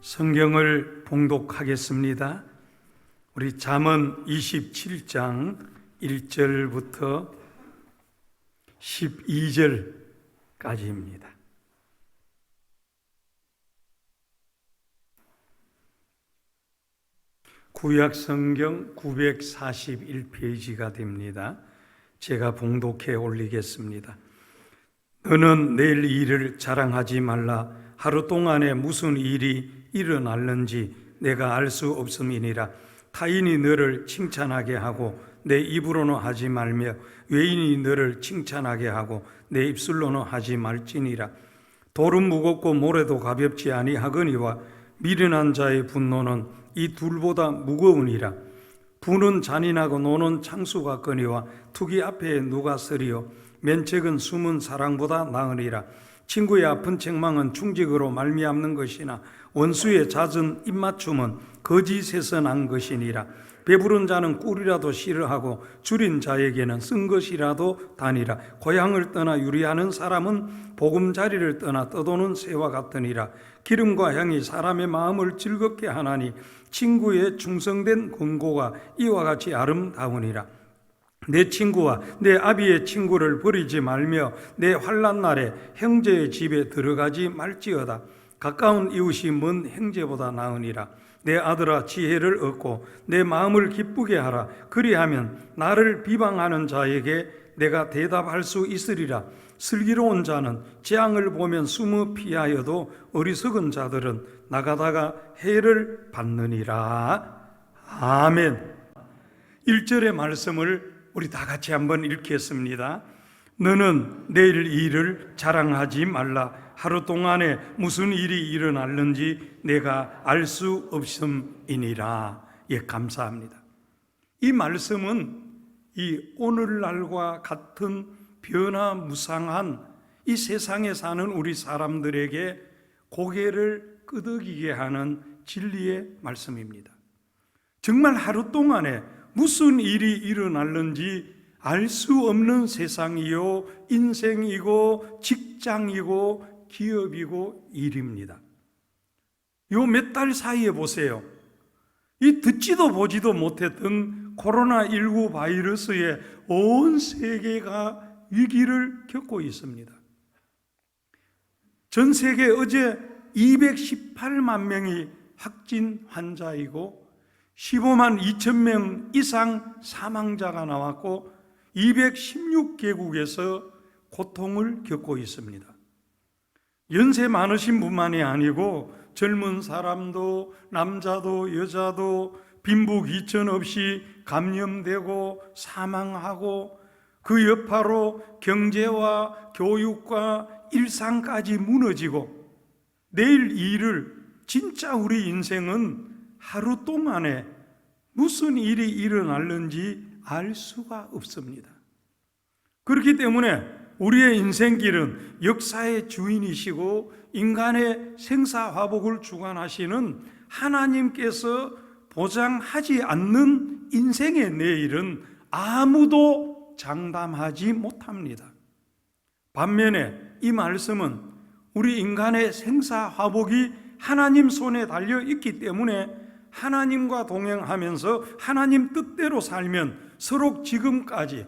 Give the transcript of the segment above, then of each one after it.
성경을 봉독하겠습니다. 우리 잠언 27장 1절부터 12절까지입니다. 구약 성경 941페이지가 됩니다. 제가 봉독해 올리겠습니다. 너는 내일 일을 자랑하지 말라. 하루 동안에 무슨 일이 일어날는지 내가 알 수 없음이니라. 타인이 너를 칭찬하게 하고 내 입으로는 하지 말며 외인이 너를 칭찬하게 하고 내 입술로는 하지 말지니라. 돌은 무겁고 모래도 가볍지 아니하거니와 미련한 자의 분노는 이 둘보다 무거우니라. 부는 잔인하고 노는 창수 같거니와 투기 앞에 누가 서리요. 면책은 숨은 사랑보다 나으니라. 친구의 아픈 책망은 충직으로 말미암는 것이나 원수의 잦은 입맞춤은 거짓에서 난 것이니라. 배부른 자는 꿀이라도 싫어하고 줄인 자에게는 쓴 것이라도 다니라. 고향을 떠나 유리하는 사람은 보금자리를 떠나 떠도는 새와 같으니라. 기름과 향이 사람의 마음을 즐겁게 하나니 친구의 충성된 권고가 이와 같이 아름다우니라. 내 친구와 내 아비의 친구를 버리지 말며 내 환난 날에 형제의 집에 들어가지 말지어다. 가까운 이웃이 먼 형제보다 나으니라. 내 아들아 지혜를 얻고 내 마음을 기쁘게 하라. 그리하면 나를 비방하는 자에게 내가 대답할 수 있으리라. 슬기로운 자는 재앙을 보면 숨어 피하여도 어리석은 자들은 나가다가 해를 받느니라. 아멘. 1절의 말씀을 우리 다 같이 한번 읽겠습니다. 너는 내일 일을 자랑하지 말라. 하루 동안에 무슨 일이 일어날는지 내가 알 수 없음이니라. 예, 감사합니다. 이 말씀은 이 오늘날과 같은 변화무쌍한 이 세상에 사는 우리 사람들에게 고개를 끄덕이게 하는 진리의 말씀입니다. 정말 하루 동안에 무슨 일이 일어날는지 알 수 없는 세상이요, 인생이고 직장이고 기업이고 일입니다. 요 몇 달 사이에 보세요. 이 듣지도 보지도 못했던 코로나19 바이러스에 온 세계가 위기를 겪고 있습니다. 전 세계 어제 218만 명이 확진 환자이고 15만 2천 명 이상 사망자가 나왔고 216개국에서 고통을 겪고 있습니다. 연세 많으신 분만이 아니고 젊은 사람도 남자도 여자도 빈부귀천 없이 감염되고 사망하고 그 여파로 경제와 교육과 일상까지 무너지고 내일 일을 진짜 우리 인생은 하루 동안에 무슨 일이 일어날는지 알 수가 없습니다. 그렇기 때문에 우리의 인생길은 역사의 주인이시고 인간의 생사화복을 주관하시는 하나님께서 보장하지 않는 인생의 내일은 아무도 장담하지 못합니다. 반면에 이 말씀은 우리 인간의 생사화복이 하나님 손에 달려 있기 때문에 하나님과 동행하면서 하나님 뜻대로 살면 서로 지금까지,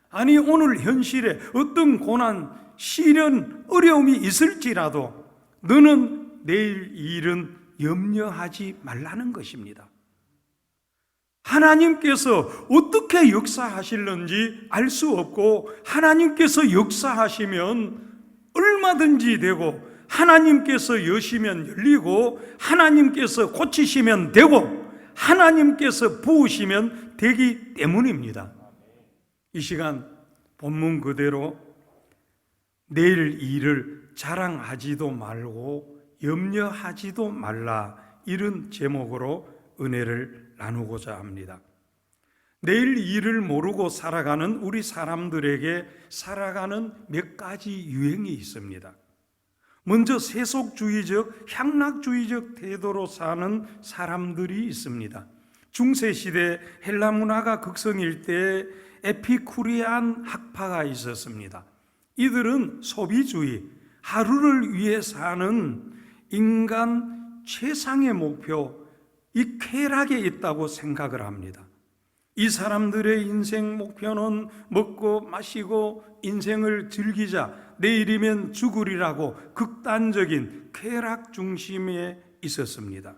아니 오늘 현실에 어떤 고난, 시련, 어려움이 있을지라도 너는 내일 일은 염려하지 말라는 것입니다. 하나님께서 어떻게 역사하실는지 알 수 없고 하나님께서 역사하시면 얼마든지 되고 하나님께서 여시면 열리고 하나님께서 고치시면 되고 하나님께서 부으시면 되기 때문입니다. 이 시간 본문 그대로 내일 일을 자랑하지도 말고 염려하지도 말라, 이런 제목으로 은혜를 나누고자 합니다. 내일 일을 모르고 살아가는 우리 사람들에게 살아가는 몇 가지 유행이 있습니다. 먼저 세속주의적, 향락주의적 태도로 사는 사람들이 있습니다. 중세시대 헬라 문화가 극성일 때 에피쿠리안 학파가 있었습니다. 이들은 소비주의, 하루를 위해 사는 인간 최상의 목표, 이 쾌락에 있다고 생각을 합니다. 이 사람들의 인생 목표는 먹고 마시고 인생을 즐기자, 내일이면 죽으리라고 극단적인 쾌락 중심에 있었습니다.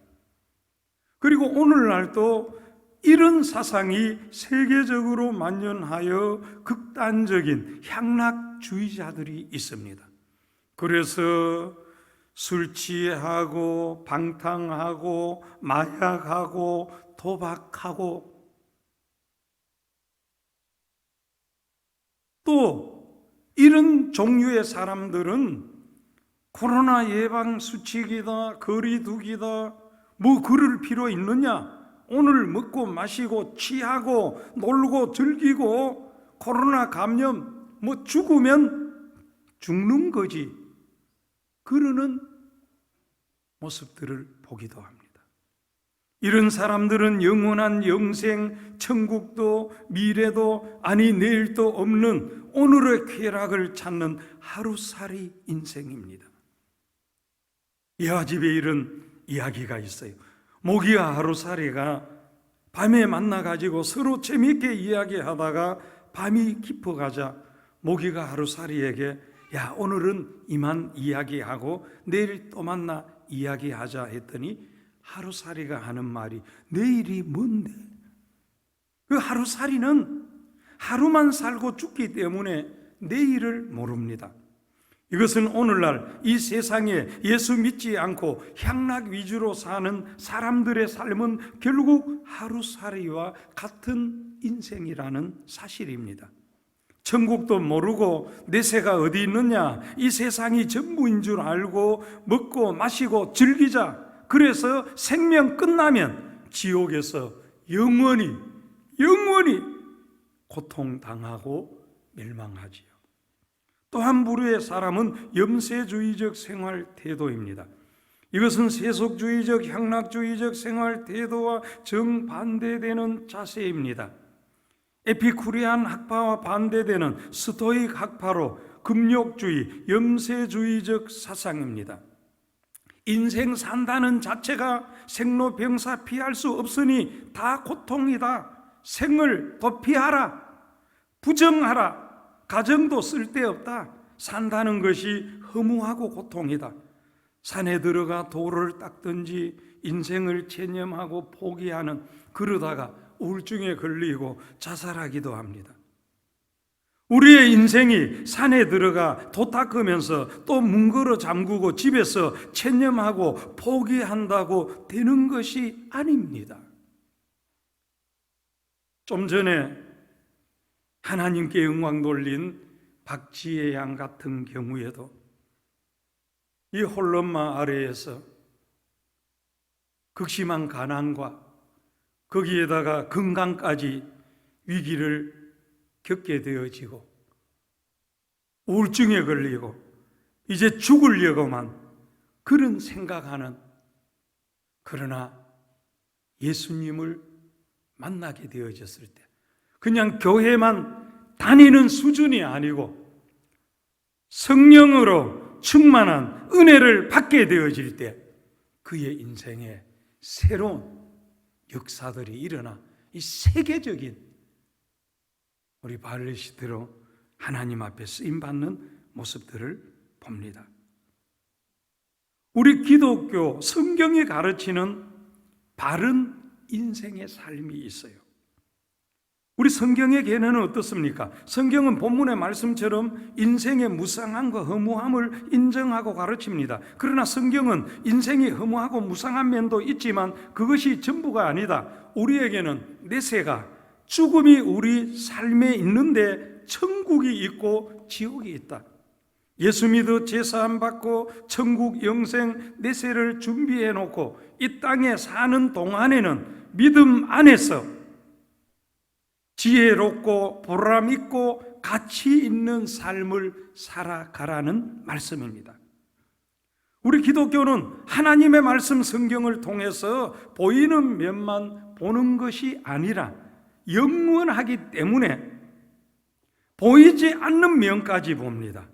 그리고 오늘날도 이런 사상이 세계적으로 만연하여 극단적인 향락주의자들이 있습니다. 그래서 술 취하고 방탕하고 마약하고 도박하고 또 이런 종류의 사람들은 코로나 예방 수칙이다, 거리 두기다, 뭐 그럴 필요 있느냐? 오늘 먹고 마시고 취하고 놀고 즐기고 코로나 감염 뭐 죽으면 죽는 거지, 그러는 모습들을 보기도 합니다. 이런 사람들은 영원한 영생, 천국도 미래도 아니 내일도 없는 오늘의 쾌락을 찾는 하루살이 인생입니다. 이하집에 이런 이야기가 있어요. 모기와 하루살이가 밤에 만나가지고 서로 재미있게 이야기하다가 밤이 깊어가자 모기가 하루살이에게 야, 오늘은 이만 이야기하고 내일 또 만나 이야기하자 했더니 하루살이가 하는 말이 내일이 뭔데? 그 하루살이는 하루만 살고 죽기 때문에 내일을 모릅니다. 이것은 오늘날 이 세상에 예수 믿지 않고 향락 위주로 사는 사람들의 삶은 결국 하루살이와 같은 인생이라는 사실입니다. 천국도 모르고 내세가 어디 있느냐, 이 세상이 전부인 줄 알고 먹고 마시고 즐기자. 그래서 생명 끝나면 지옥에서 영원히 고통당하고 멸망하지요. 또 한 부류의 사람은 염세주의적 생활 태도입니다. 이것은 세속주의적 향락주의적 생활 태도와 정반대되는 자세입니다. 에피쿠리안 학파와 반대되는 스토익 학파로 금욕주의, 염세주의적 사상입니다. 인생 산다는 자체가 생로병사 피할 수 없으니 다 고통이다. 생을 도피하라, 부정하라, 가정도 쓸데없다. 산다는 것이 허무하고 고통이다. 산에 들어가 돌을 닦든지 인생을 체념하고 포기하는, 그러다가 우울증에 걸리고 자살하기도 합니다. 우리의 인생이 산에 들어가 도 닦으면서 또 문 걸어 잠그고 집에서 체념하고 포기한다고 되는 것이 아닙니다. 좀 전에 하나님께 영광 돌린 박지혜 양 같은 경우에도 이 홀런마 아래에서 극심한 가난과 거기에다가 건강까지 위기를 겪게 되어지고 우울증에 걸리고 이제 죽으려고만 그런 생각하는, 그러나 예수님을 만나게 되어졌을 때 그냥 교회만 다니는 수준이 아니고 성령으로 충만한 은혜를 받게 되어질 때 그의 인생에 새로운 역사들이 일어나 이 세계적인 우리 바르시대로 하나님 앞에 쓰임받는 모습들을 봅니다. 우리 기독교 성경이 가르치는 바른 인생의 삶이 있어요. 우리 성경의 개념은 어떻습니까? 성경은 본문의 말씀처럼 인생의 무상함과 허무함을 인정하고 가르칩니다. 그러나 성경은 인생이 허무하고 무상한 면도 있지만 그것이 전부가 아니다. 우리에게는 내세가, 죽음이 우리 삶에 있는데 천국이 있고 지옥이 있다. 예수 믿어 제사함 받고 천국 영생 내세를 준비해 놓고 이 땅에 사는 동안에는 믿음 안에서 지혜롭고 보람 있고 가치 있는 삶을 살아가라는 말씀입니다. 우리 기독교는 하나님의 말씀 성경을 통해서 보이는 면만 보는 것이 아니라 영원하기 때문에 보이지 않는 면까지 봅니다.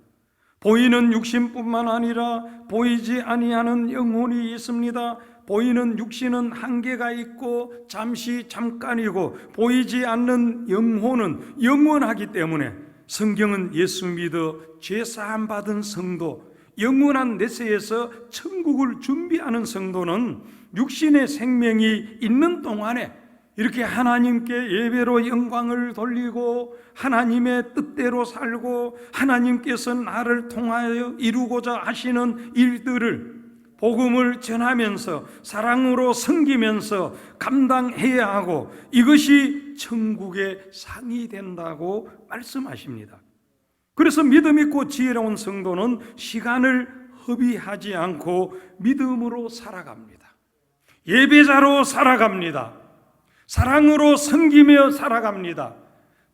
보이는 육신뿐만 아니라 보이지 아니하는 영혼이 있습니다. 보이는 육신은 한계가 있고 잠깐이고, 보이지 않는 영혼은 영원하기 때문에 성경은 예수 믿어 죄사함 받은 성도, 영원한 내세에서 천국을 준비하는 성도는 육신의 생명이 있는 동안에 이렇게 하나님께 예배로 영광을 돌리고 하나님의 뜻대로 살고 하나님께서 나를 통하여 이루고자 하시는 일들을 복음을 전하면서 사랑으로 섬기면서 감당해야 하고, 이것이 천국의 상이 된다고 말씀하십니다. 그래서 믿음 있고 지혜로운 성도는 시간을 허비하지 않고 믿음으로 살아갑니다. 예배자로 살아갑니다. 사랑으로 섬기며 살아갑니다.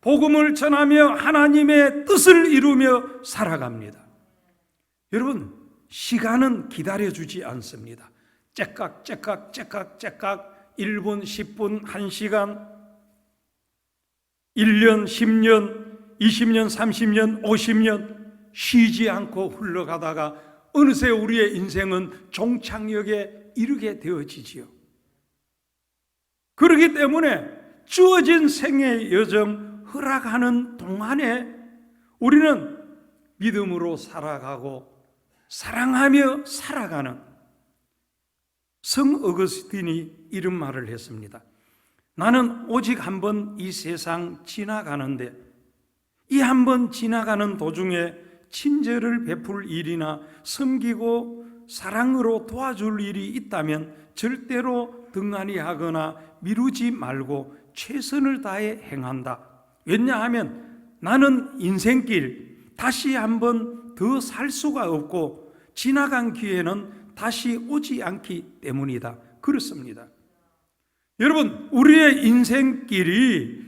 복음을 전하며 하나님의 뜻을 이루며 살아갑니다. 여러분, 시간은 기다려주지 않습니다. 째깍 1분, 10분, 1시간, 1년, 10년, 20년, 30년, 50년 쉬지 않고 흘러가다가 어느새 우리의 인생은 종착역에 이르게 되어지지요. 그렇기 때문에 주어진 생의 여정 허락하는 동안에 우리는 믿음으로 살아가고 사랑하며 살아가는, 성 어거스틴이 이런 말을 했습니다. 나는 오직 한 번 이 세상 지나가는데 이 한 번 지나가는 도중에 친절을 베풀 일이나 섬기고 사랑으로 도와줄 일이 있다면 절대로 등한히 하거나 미루지 말고 최선을 다해 행한다. 왜냐하면 나는 인생길 다시 한 번 더 살 수가 없고 지나간 기회는 다시 오지 않기 때문이다. 그렇습니다. 여러분, 우리의 인생길이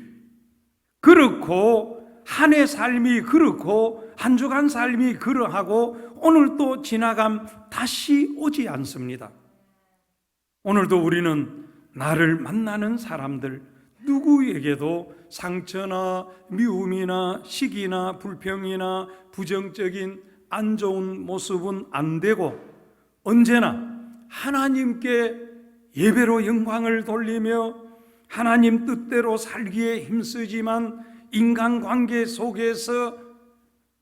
그렇고 한 해 삶이 그렇고 한 주간 삶이 그러하고 오늘 또 지나감 다시 오지 않습니다. 오늘도 우리는 나를 만나는 사람들 누구에게도 상처나 미움이나 시기나 불평이나 부정적인 안 좋은 모습은 안 되고 언제나 하나님께 예배로 영광을 돌리며 하나님 뜻대로 살기에 힘쓰지만 인간관계 속에서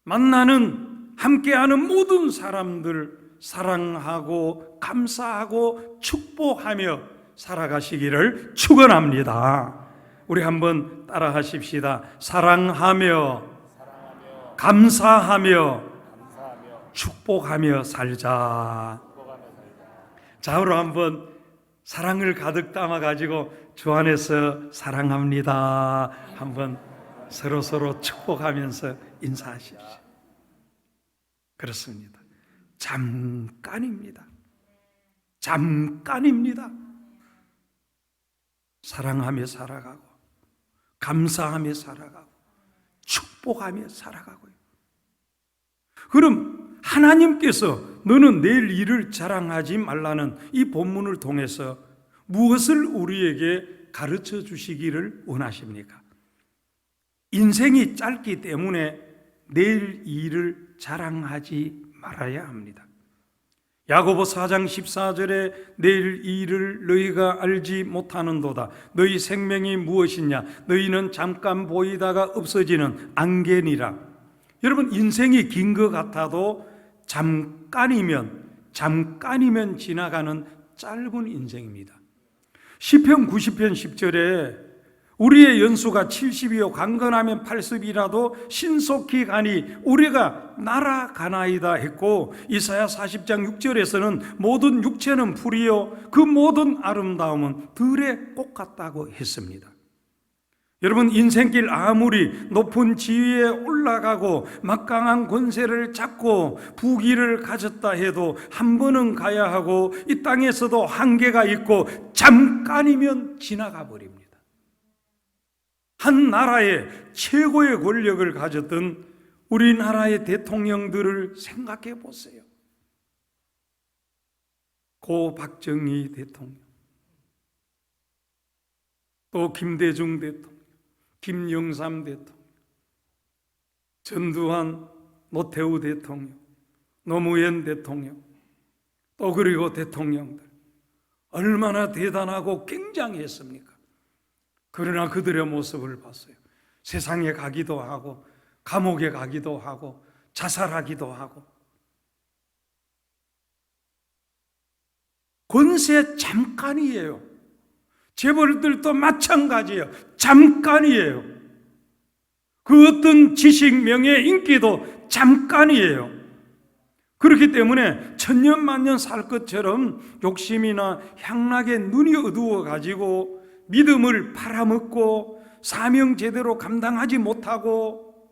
만나는 함께하는 모든 사람들 사랑하고 감사하고 축복하며 살아가시기를 축원합니다. 우리 한번 따라 하십시다. 사랑하며 감사하며 축복하며 살자. 자으로 한번 사랑을 가득 담아가지고 주 안에서 사랑합니다 한번 서로 축복하면서 인사하십시오. 그렇습니다. 잠깐입니다. 사랑하며 살아가고 감사하며 살아가고 축복하며 살아가고요. 그럼 하나님께서 너는 내일 일을 자랑하지 말라는 이 본문을 통해서 무엇을 우리에게 가르쳐 주시기를 원하십니까? 인생이 짧기 때문에 내일 일을 자랑하지 말아야 합니다. 야고보 4장 14절에 내일 일을 너희가 알지 못하는도다. 너희 생명이 무엇이냐? 너희는 잠깐 보이다가 없어지는 안개니라. 여러분, 인생이 긴 것 같아도 잠깐이면 지나가는 짧은 인생입니다. 시편 90편 10절에 우리의 연수가 70이요 강건하면 80이라도 신속히 가니 우리가 날아가나이다 했고, 이사야 40장 6절에서는 모든 육체는 풀이요 그 모든 아름다움은 들의 꽃 같다고 했습니다. 여러분, 인생길 아무리 높은 지위에 올라가고 막강한 권세를 잡고 부귀를 가졌다 해도 한 번은 가야 하고 이 땅에서도 한계가 있고 잠깐이면 지나가 버립니다. 한 나라의 최고의 권력을 가졌던 우리나라의 대통령들을 생각해 보세요. 고 박정희 대통령, 또 김대중 대통령, 김영삼 대통령, 전두환, 노태우 대통령, 노무현 대통령, 또 그리고 대통령들 얼마나 대단하고 굉장했습니까? 그러나 그들의 모습을 봤어요. 세상에 가기도 하고 감옥에 가기도 하고 자살하기도 하고, 권세 잠깐이에요. 재벌들도 마찬가지예요. 잠깐이에요. 그 어떤 지식, 명예, 인기도 잠깐이에요. 그렇기 때문에 천년만년 살 것처럼 욕심이나 향락에 눈이 어두워 가지고 믿음을 팔아먹고 사명 제대로 감당하지 못하고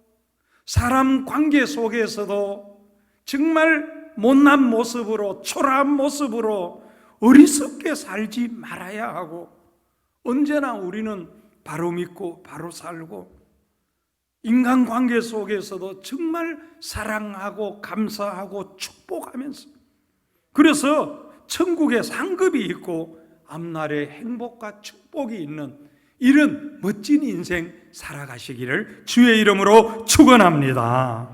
사람 관계 속에서도 정말 못난 모습으로, 초라한 모습으로 어리석게 살지 말아야 하고, 언제나 우리는 바로 믿고 바로 살고 인간관계 속에서도 정말 사랑하고 감사하고 축복하면서, 그래서 천국에 상급이 있고 앞날에 행복과 축복이 있는 이런 멋진 인생 살아가시기를 주의 이름으로 축원합니다.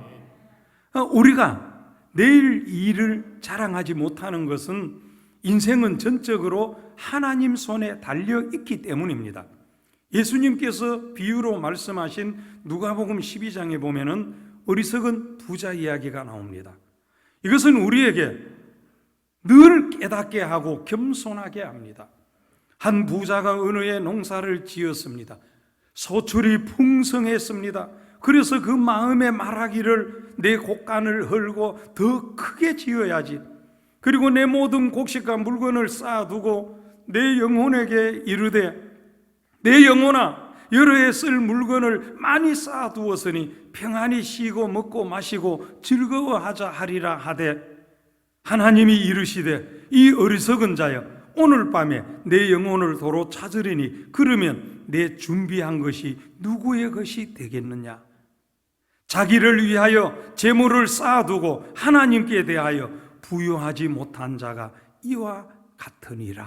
우리가 내일 일을 자랑하지 못하는 것은 인생은 전적으로 하나님 손에 달려 있기 때문입니다. 예수님께서 비유로 말씀하신 누가복음 12장에 보면은 어리석은 부자 이야기가 나옵니다. 이것은 우리에게 늘 깨닫게 하고 겸손하게 합니다. 한 부자가 어느 해 농사를 지었습니다. 소출이 풍성했습니다. 그래서 그 마음에 말하기를 내 곡간을 헐고 더 크게 지어야지, 그리고 내 모든 곡식과 물건을 쌓아두고 내 영혼에게 이르되 내 영혼아, 여러 해 쓸 물건을 많이 쌓아두었으니 평안히 쉬고 먹고 마시고 즐거워하자 하리라 하되, 하나님이 이르시되 이 어리석은 자여, 오늘 밤에 내 영혼을 도로 찾으리니 그러면 내 준비한 것이 누구의 것이 되겠느냐? 자기를 위하여 재물을 쌓아두고 하나님께 대하여 부유하지 못한 자가 이와 같으니라.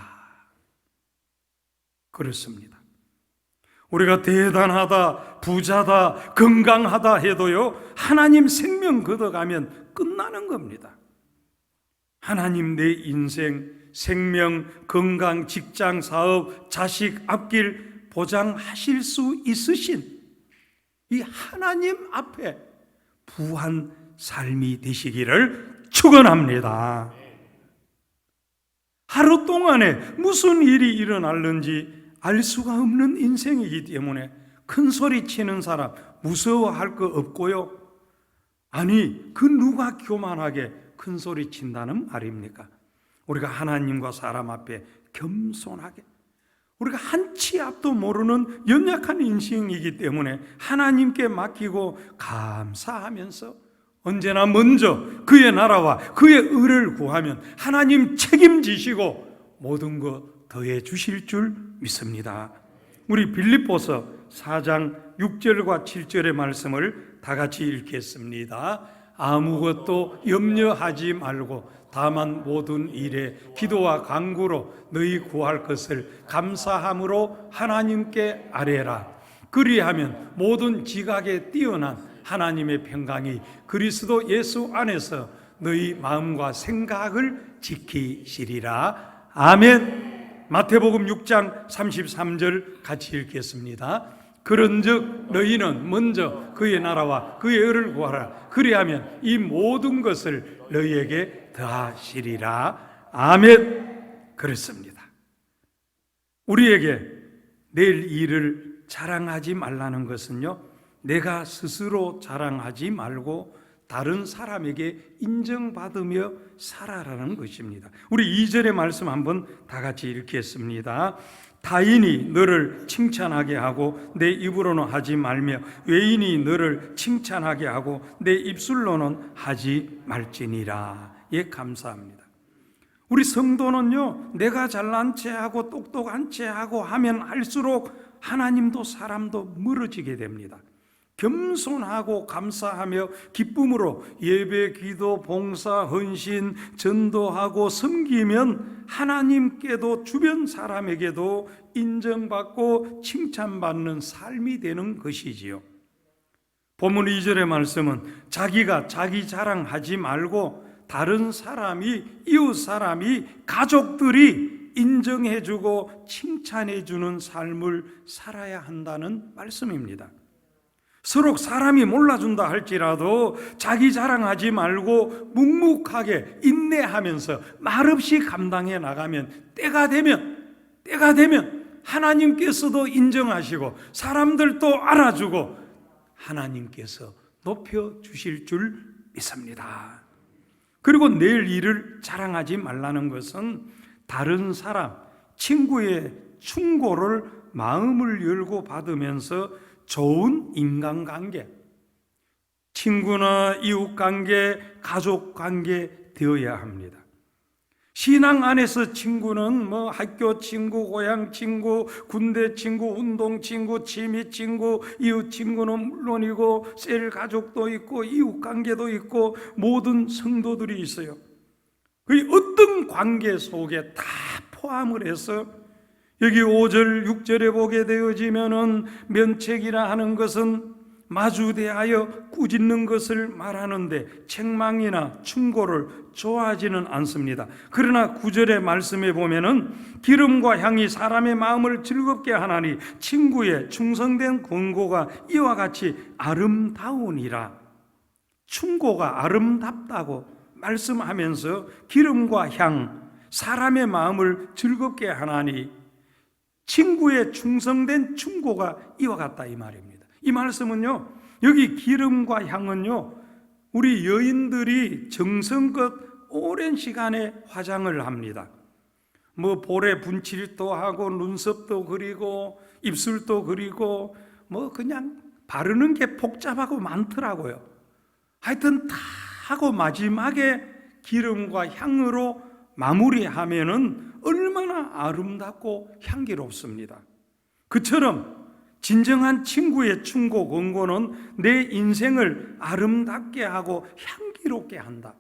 그렇습니다. 우리가 대단하다, 부자다, 건강하다 해도요, 하나님 생명 걷어가면 끝나는 겁니다. 하나님 내 인생, 생명, 건강, 직장, 사업, 자식 앞길 보장하실 수 있으신 이 하나님 앞에 부한 삶이 되시기를 축원합니다. 하루 동안에 무슨 일이 일어날는지 알 수가 없는 인생이기 때문에 큰 소리 치는 사람 무서워할 거 없고요. 아니, 그 누가 교만하게 큰 소리 친다는 말입니까? 우리가 하나님과 사람 앞에 겸손하게, 우리가 한 치 앞도 모르는 연약한 인생이기 때문에 하나님께 맡기고 감사하면서 언제나 먼저 그의 나라와 그의 의를 구하면 하나님 책임지시고 모든 것 더해 주실 줄 믿습니다. 우리 빌립보서 4장 6절과 7절의 말씀을 다 같이 읽겠습니다. 아무것도 염려하지 말고 다만 모든 일에 기도와 간구로 너희 구할 것을 감사함으로 하나님께 아뢰라. 그리하면 모든 지각에 뛰어난 하나님의 평강이 그리스도 예수 안에서 너희 마음과 생각을 지키시리라. 아멘. 마태복음 6장 33절 같이 읽겠습니다. 그런즉 너희는 먼저 그의 나라와 그의 의를 구하라. 그리하면 이 모든 것을 너희에게 더하시리라. 아멘. 그렇습니다. 우리에게 내일 일을 자랑하지 말라는 것은요, 내가 스스로 자랑하지 말고 다른 사람에게 인정받으며 살아라는 것입니다. 우리 2절의 말씀 한번 다 같이 읽겠습니다. 타인이 너를 칭찬하게 하고 내 입으로는 하지 말며 외인이 너를 칭찬하게 하고 내 입술로는 하지 말지니라. 예, 감사합니다. 우리 성도는요, 내가 잘난 체하고 똑똑한 체하고 하면 할수록 하나님도 사람도 멀어지게 됩니다. 겸손하고 감사하며 기쁨으로 예배, 기도, 봉사, 헌신, 전도하고 섬기면 하나님께도 주변 사람에게도 인정받고 칭찬받는 삶이 되는 것이지요. 본문 2절의 말씀은 자기가 자기 자랑하지 말고 다른 사람이, 이웃 사람이, 가족들이 인정해주고 칭찬해주는 삶을 살아야 한다는 말씀입니다. 서로 사람이 몰라준다 할지라도 자기 자랑하지 말고 묵묵하게 인내하면서 말없이 감당해 나가면 때가 되면 하나님께서도 인정하시고 사람들도 알아주고 하나님께서 높여주실 줄 믿습니다. 그리고 내 일을 자랑하지 말라는 것은 다른 사람, 친구의 충고를 마음을 열고 받으면서 좋은 인간관계, 친구나 이웃관계, 가족관계 되어야 합니다. 신앙 안에서 친구는 학교 친구, 고향 친구, 군대 친구, 운동 친구, 취미 친구, 이웃 친구는 물론이고 셀 가족도 있고 이웃 관계도 있고 모든 성도들이 있어요. 그 어떤 관계 속에 다 포함을 해서 여기 5절, 6절에 보게 되어지면은 면책이라 하는 것은 마주 대하여 꾸짖는 것을 말하는데 책망이나 충고를 좋아하지는 않습니다. 그러나 9절의 말씀에 보면은 기름과 향이 사람의 마음을 즐겁게 하나니 친구의 충성된 권고가 이와 같이 아름다우니라. 충고가 아름답다고 말씀하면서 기름과 향, 사람의 마음을 즐겁게 하나니 친구의 충성된 충고가 이와 같다 이 말입니다. 이 말씀은요, 여기 기름과 향은요, 우리 여인들이 정성껏 오랜 시간에 화장을 합니다. 볼에 분칠도 하고 눈썹도 그리고 입술도 그리고 그냥 바르는 게 복잡하고 많더라고요. 하여튼 다 하고 마지막에 기름과 향으로 마무리하면은 얼마나 아름답고 향기롭습니다. 그처럼 진정한 친구의 충고, 권고는 내 인생을 아름답게 하고 향기롭게 한다.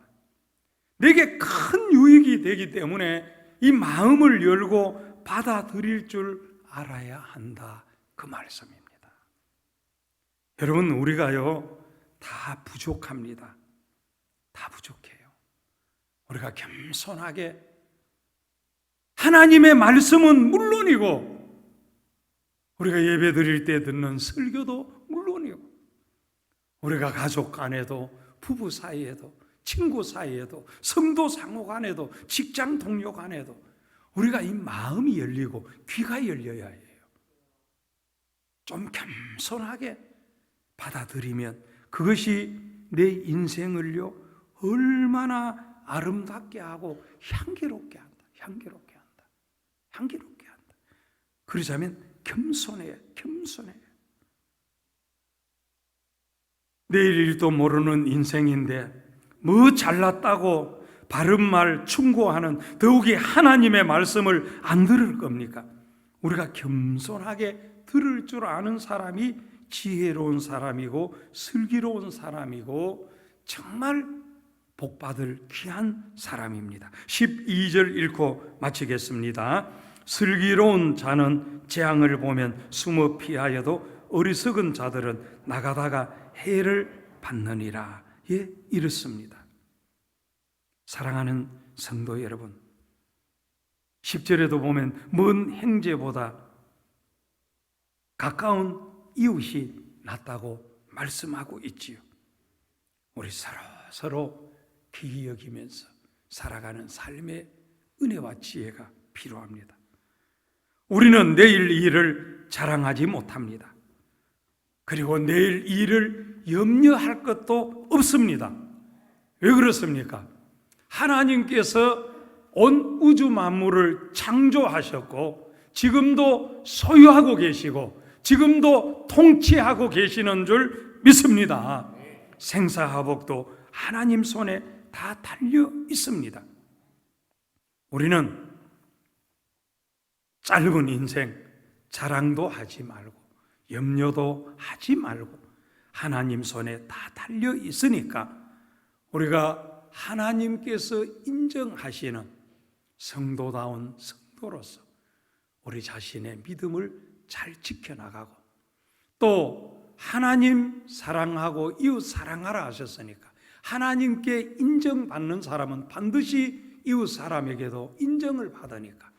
내게 큰 유익이 되기 때문에 이 마음을 열고 받아들일 줄 알아야 한다. 그 말씀입니다. 여러분, 우리가요 다 부족합니다. 다 부족해요. 우리가 겸손하게 하나님의 말씀은 물론이고 우리가 예배 드릴 때 듣는 설교도 물론이고 우리가 가족 간에도 부부 사이에도 친구 사이에도 성도 상호 간에도 직장 동료 간에도 우리가 이 마음이 열리고 귀가 열려야 해요. 좀 겸손하게 받아들이면 그것이 내 인생을요 얼마나 아름답게 하고 향기롭게 한다. 향기롭게 한다. 향기롭게 한다. 그러자면 겸손해요. 내일 일도 모르는 인생인데 뭐 잘났다고 바른 말 충고하는 더욱이 하나님의 말씀을 안 들을 겁니까? 우리가 겸손하게 들을 줄 아는 사람이 지혜로운 사람이고 슬기로운 사람이고 정말 복받을 귀한 사람입니다. 12절 읽고 마치겠습니다. 슬기로운 자는 재앙을 보면 숨어 피하여도 어리석은 자들은 나가다가 해를 받느니라. 예, 이렇습니다. 사랑하는 성도 여러분, 10절에도 보면 먼 형제보다 가까운 이웃이 낫다고 말씀하고 있지요. 우리 서로 귀히 여기면서 살아가는 삶의 은혜와 지혜가 필요합니다. 우리는 내일 일을 자랑하지 못합니다. 그리고 내일 일을 염려할 것도 없습니다. 왜 그렇습니까? 하나님께서 온 우주 만물을 창조하셨고 지금도 소유하고 계시고 지금도 통치하고 계시는 줄 믿습니다. 생사화복도 하나님 손에 다 달려 있습니다. 우리는 짧은 인생 자랑도 하지 말고 염려도 하지 말고 하나님 손에 다 달려 있으니까 우리가 하나님께서 인정하시는 성도다운 성도로서 우리 자신의 믿음을 잘 지켜나가고 또 하나님 사랑하고 이웃 사랑하라 하셨으니까 하나님께 인정받는 사람은 반드시 이웃 사람에게도 인정을 받으니까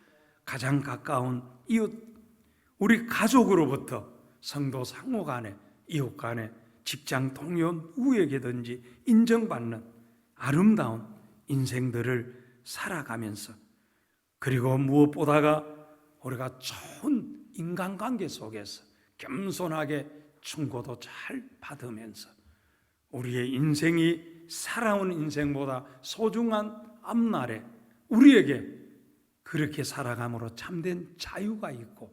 가장 가까운 이웃, 우리 가족으로부터 성도 상호 간에, 이웃 간에, 직장 동료 누구에게든지 인정받는 아름다운 인생들을 살아가면서, 그리고 무엇보다가 우리가 좋은 인간관계 속에서 겸손하게 충고도 잘 받으면서 우리의 인생이 살아온 인생보다 소중한 앞날에 우리에게 그렇게 살아감으로 참된 자유가 있고,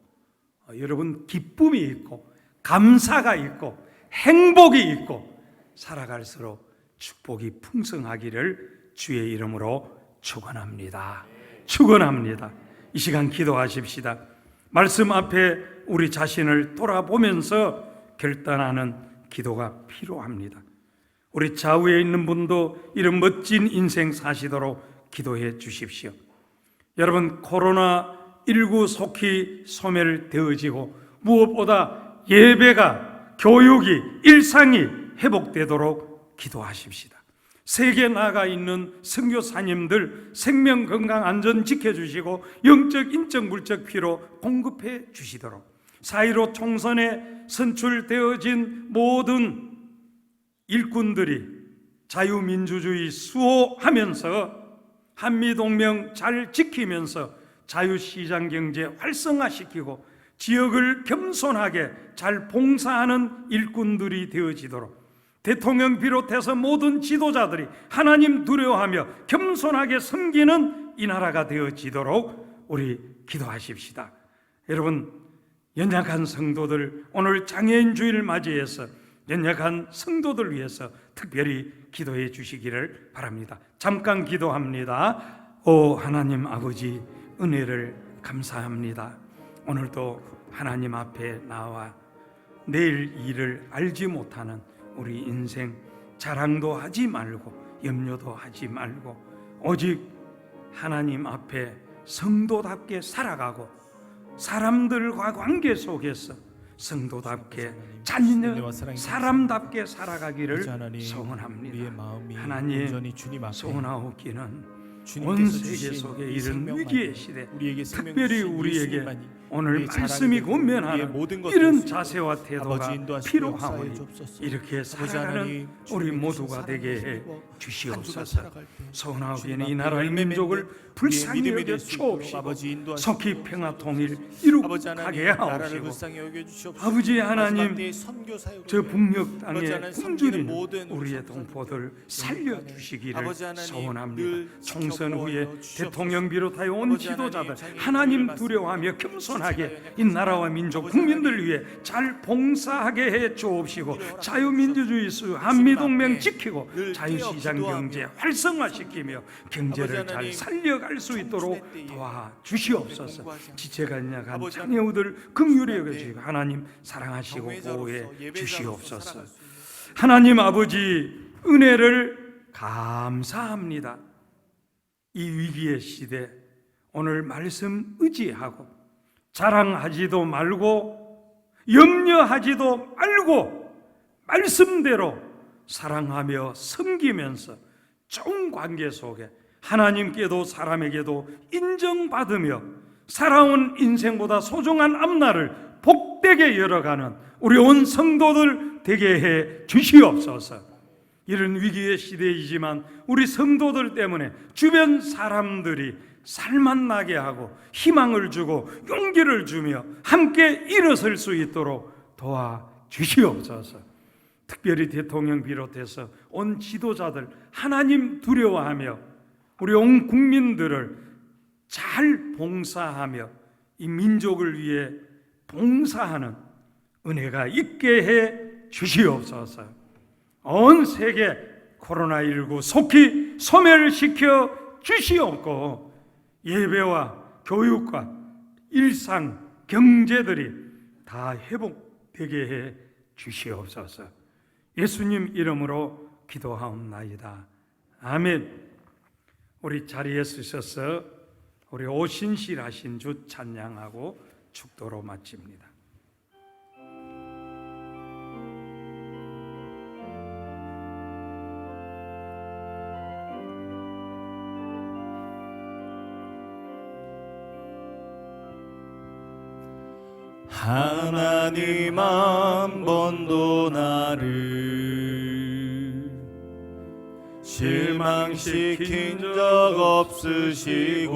여러분, 기쁨이 있고 감사가 있고 행복이 있고 살아갈수록 축복이 풍성하기를 주의 이름으로 축원합니다. 축원합니다. 이 시간 기도하십시다. 말씀 앞에 우리 자신을 돌아보면서 결단하는 기도가 필요합니다. 우리 좌우에 있는 분도 이런 멋진 인생 사시도록 기도해 주십시오. 여러분, 코로나19 속히 소멸되어지고 무엇보다 예배가, 교육이, 일상이 회복되도록 기도하십시다. 세계 나가 있는 선교사님들 생명 건강 안전 지켜주시고 영적 인적 물적 필요 공급해 주시도록, 4.15 총선에 선출되어진 모든 일꾼들이 자유민주주의 수호하면서 한미동맹 잘 지키면서 자유시장경제 활성화시키고 지역을 겸손하게 잘 봉사하는 일꾼들이 되어지도록, 대통령 비롯해서 모든 지도자들이 하나님 두려워하며 겸손하게 섬기는 이 나라가 되어지도록 우리 기도하십시다. 여러분, 연약한 성도들, 오늘 장애인 주일을 맞이해서 연약한 성도들 위해서 특별히 기도해 주시기를 바랍니다. 잠깐 기도합니다. 오 하나님 아버지, 은혜를 감사합니다. 오늘도 하나님 앞에 나와 내일 일을 알지 못하는 우리 인생 자랑도 하지 말고 염려도 하지 말고 오직 하나님 앞에 성도답게 살아가고 사람들과 관계 속에서 성도답게 자녀 사람답게 살아가기를 소원합니다. 하나님, 소원하옵기는 온 세계 속에 이런 위기의 시대, 특별히 우리에게 오늘 말씀이 권면하는 이런 자세와 태도가 필요하오니 이렇게 살아가는 우리 모두가 되게 해 주시옵소서. 소원하옵기는 이 나라의 민족을 불쌍히 여겨 주옵시고 속히 평화 통일 이룩하게 하옵시고, 아버지 하나님, 저 북녘 땅에 굶주린 우리의 동포들 살려주시기를 소원합니다. 총선 후에 대통령 비롯하여 온 지도자들 하나님 두려워하며 겸손하게 이 나라와 민족 국민들 위해 잘 봉사하게 해 주옵시고, 자유민주주의 수 한미동맹 지키고 자유시장 경제 활성화시키며 경제를 잘 살려갈 수 있도록 도와주시옵소서. 지체가 약한 자녀들 긍휼히 여겨주시고 하나님 사랑하시고 보호해 주시옵소서. 하나님 아버지, 은혜를 감사합니다. 이 위기의 시대 오늘 말씀 의지하고 자랑하지도 말고 염려하지도 말고 말씀대로 사랑하며 섬기면서 좋은 관계 속에 하나님께도 사람에게도 인정받으며 살아온 인생보다 소중한 앞날을 복되게 열어가는 우리 온 성도들 되게 해 주시옵소서. 이런 위기의 시대이지만 우리 성도들 때문에 주변 사람들이 살맛나게 하고 희망을 주고 용기를 주며 함께 일어설 수 있도록 도와주시옵소서. 특별히 대통령 비롯해서 온 지도자들 하나님 두려워하며 우리 온 국민들을 잘 봉사하며 이 민족을 위해 봉사하는 은혜가 있게 해 주시옵소서. 온 세계 코로나19 속히 소멸시켜 주시옵고 예배와 교육과 일상 경제들이 다 회복되게 해 주시옵소서. 예수님 이름으로 기도하옵나이다. 아멘. 우리 자리에 서셔서 우리 오신실하신 주 찬양하고 축도로 마칩니다. 하나님 한 번도 나를 실망시킨 적 없으시고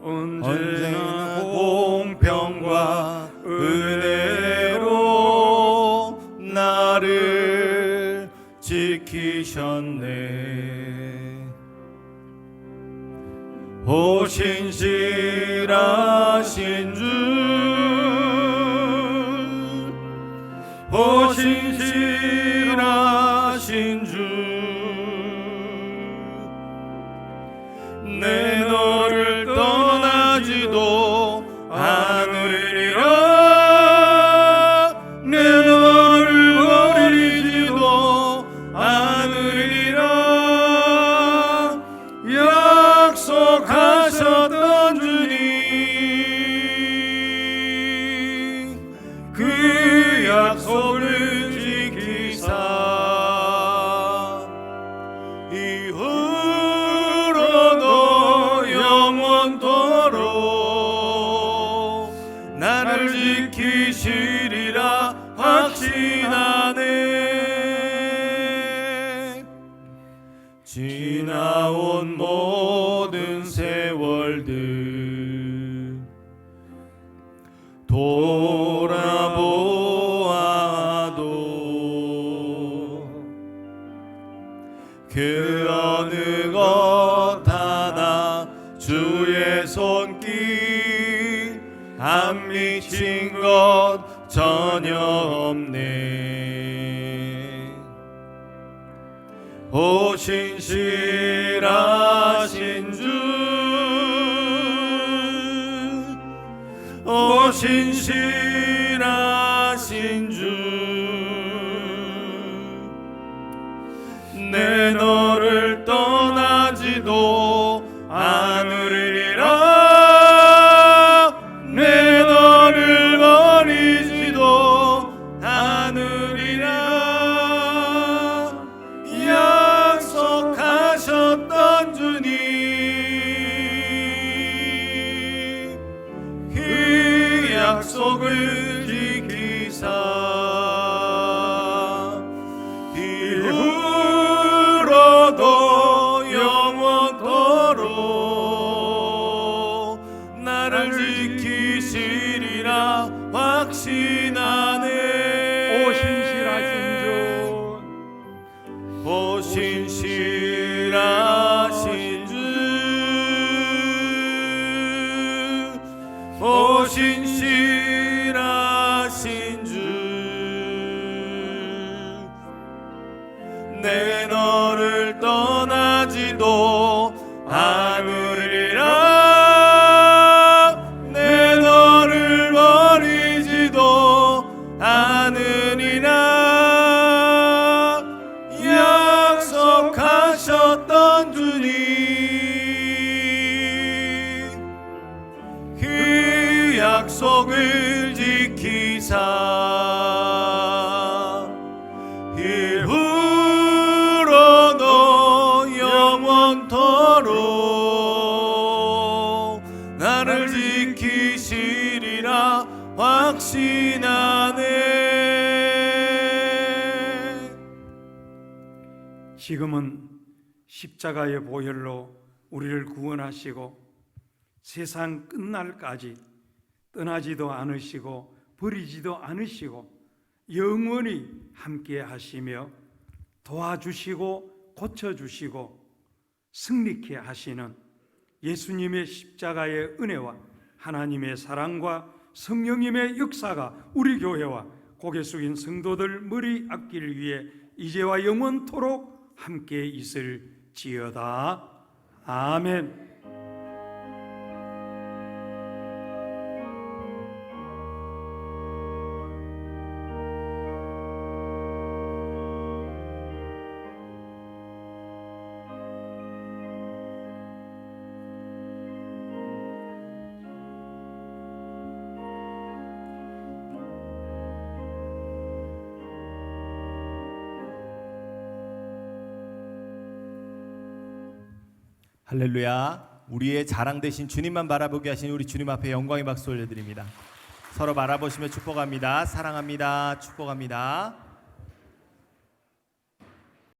언제나 공평과 은혜로 나를 지키셨네. 오 신실하신 주, 오 신실하신 주, 내 너를 떠나지도 않으리라, 내 너를 버리지도 않으리라 약속하셨던 주님, 그 약속을 지키사 이후로도 영원토록 나를 지키시리라 확신하네. 지나온 모든 세월들 돌아보아도 그 어느 것 하나 주의 손길 안 미친 것 전혀 없네. 오 신실하신 주, 오 신실하신 주, 내 너를 떠나지도 않으리라, 내 너를 버리지도 않으리라 약속하셨던 주님, 그 약속을 지키사 이후로도 영원토록 나를 지키시리라 확신하네. 오 신실하신 주, 오 신실하신 주, 오 신실하신 주, 내 너를 떠나지도 않으리라, 내 너를 버리지도 않으리라 약속하셨던 주님, 그 약속을 지키사 이후로도 영원토록 나를 지키시리라 확신하네. 지금은 십자가의 보혈로 우리를 구원하시고 세상 끝날까지 떠나지도 않으시고 버리지도 않으시고 영원히 함께 하시며 도와주시고 고쳐주시고 승리케 하시는 예수님의 십자가의 은혜와 하나님의 사랑과 성령님의 역사가 우리 교회와 고개 숙인 성도들 머리 앞길 위에 이제와 영원토록 함께 있을지어다. 아멘. 할렐루야. 우리의 자랑 되신 주님만 바라보게 하신 우리 주님 앞에 영광의 박수 올려드립니다. 서로 바라보시며 축복합니다. 사랑합니다. 축복합니다.